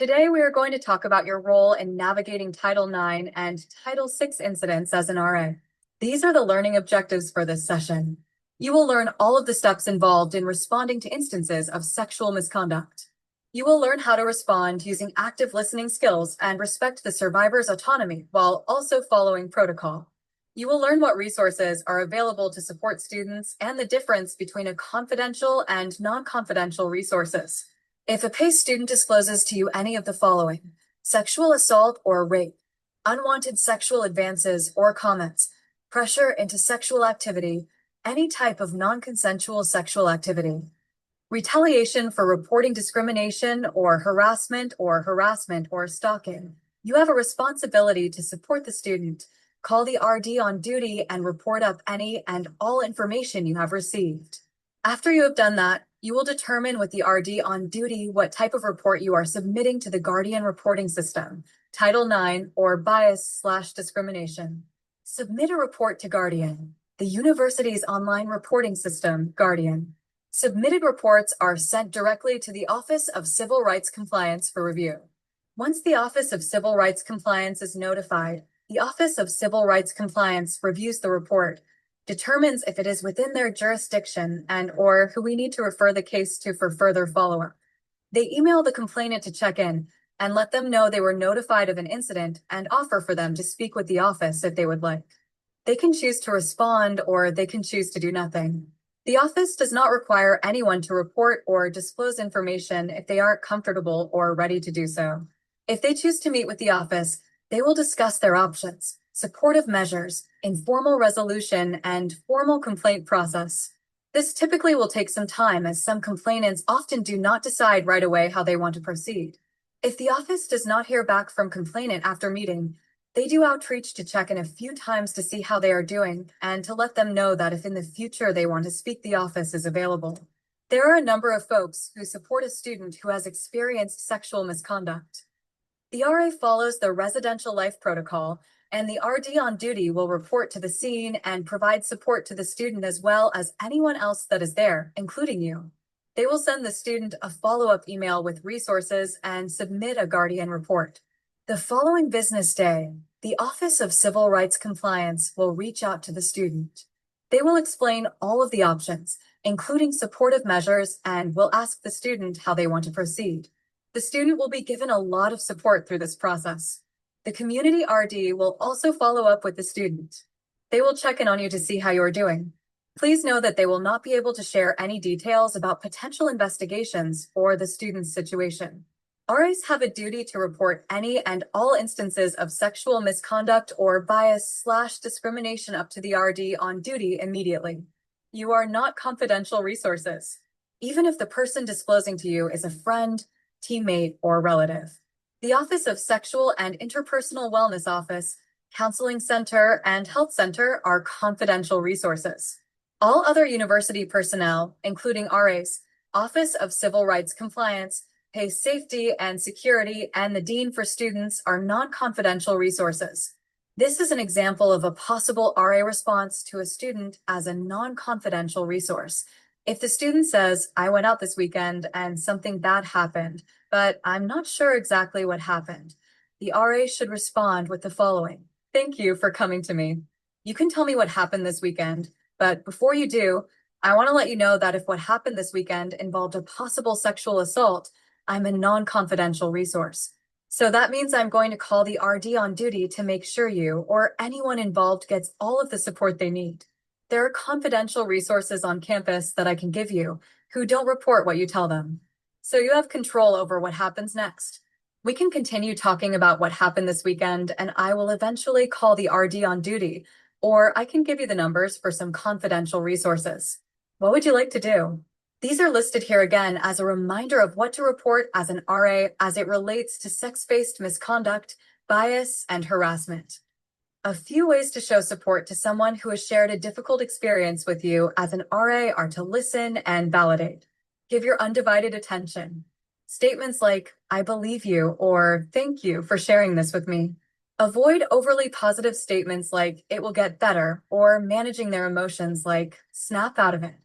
Today, we are going to talk about your role in navigating Title IX and Title VI incidents as an RA. These are the learning objectives for this session. You will learn all of the steps involved in responding to instances of sexual misconduct. You will learn how to respond using active listening skills and respect the survivor's autonomy while also following protocol. You will learn what resources are available to support students and the difference between a confidential and non-confidential resources. If a PACE student discloses to you any of the following: sexual assault or rape, unwanted sexual advances or comments, pressure into sexual activity, any type of non-consensual sexual activity, retaliation for reporting discrimination or harassment or stalking, you have a responsibility to support the student. Call the RD on duty and report up any and all information you have received. After you have done that, you will determine with the RD on duty what type of report you are submitting to the Guardian Reporting System, Title IX, or bias/discrimination. Submit a report to Guardian, the university's online reporting system, Guardian. Submitted reports are sent directly to the Office of Civil Rights Compliance for review. Once the Office of Civil Rights Compliance is notified, the Office of Civil Rights Compliance reviews the report, determines if it is within their jurisdiction and/or who we need to refer the case to for further follow-up. They email the complainant to check in and let them know they were notified of an incident and offer for them to speak with the office if they would like. They can choose to respond or they can choose to do nothing. The office does not require anyone to report or disclose information if they aren't comfortable or ready to do so. If they choose to meet with the office, they will discuss their options, supportive measures, informal resolution, and formal complaint process. This typically will take some time as some complainants often do not decide right away how they want to proceed. If the office does not hear back from complainant after meeting, they do outreach to check in a few times to see how they are doing and to let them know that if in the future they want to speak, the office is available. There are a number of folks who support a student who has experienced sexual misconduct. The RA follows the residential life protocol, and the RD on duty will report to the scene and provide support to the student as well as anyone else that is there, including you. They will send the student a follow-up email with resources and submit a Guardian report. The following business day, the Office of Civil Rights Compliance will reach out to the student. They will explain all of the options, including supportive measures, and will ask the student how they want to proceed. The student will be given a lot of support through this process. The community RD will also follow up with the student. They will check in on you to see how you are doing. Please know that they will not be able to share any details about potential investigations or the student's situation. RAs have a duty to report any and all instances of sexual misconduct or bias/discrimination up to the RD on duty immediately. You are not confidential resources, even if the person disclosing to you is a friend, teammate, or relative. The Office of Sexual and Interpersonal Wellness Office, Counseling Center, and Health Center are confidential resources. All other university personnel, including RAs, Office of Civil Rights Compliance, PACE Safety and Security, and the Dean for Students are non-confidential resources. This is an example of a possible RA response to a student as a non-confidential resource. If the student says, "I went out this weekend and something bad happened, but I'm not sure exactly what happened," the RA should respond with the following: "Thank you for coming to me. You can tell me what happened this weekend, but before you do, I want to let you know that if what happened this weekend involved a possible sexual assault, I'm a non-confidential resource. So that means I'm going to call the RD on duty to make sure you or anyone involved gets all of the support they need. There are confidential resources on campus that I can give you who don't report what you tell them. So you have control over what happens next. We can continue talking about what happened this weekend, and I will eventually call the RD on duty, or I can give you the numbers for some confidential resources. What would you like to do?" These are listed here again as a reminder of what to report as an RA as it relates to sex-based misconduct, bias, and harassment. A few ways to show support to someone who has shared a difficult experience with you as an RA are to listen and validate. Give your undivided attention. Statements like, "I believe you," or "Thank you for sharing this with me." Avoid overly positive statements like, "It will get better," or managing their emotions like, "Snap out of it."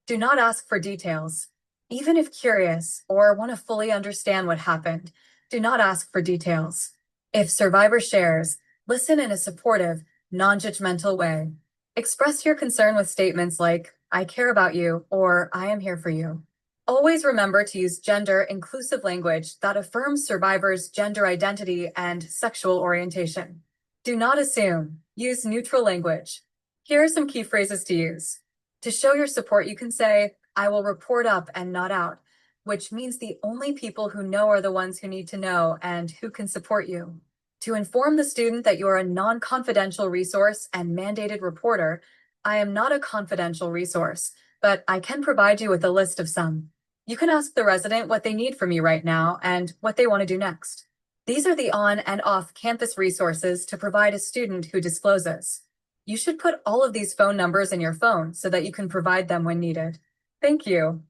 Do not ask for details. Even if curious or want to fully understand what happened, Do not ask for details. If survivor shares, listen in a supportive, non-judgmental way. Express your concern with statements like, I care about you, or I am here for you. Always remember to use gender-inclusive language that affirms survivors' gender identity and sexual orientation. Do not assume. Use neutral language. Here are some key phrases to use. To show your support, you can say, I will report up and not out, which means the only people who know are the ones who need to know and who can support you. To inform the student that you are a non-confidential resource and mandated reporter, I am not a confidential resource, but I can provide you with a list of some. You can ask the resident what they need from you right now and what they want to do next. These are the on and off campus resources to provide a student who discloses. You should put all of these phone numbers in your phone so that you can provide them when needed. Thank you.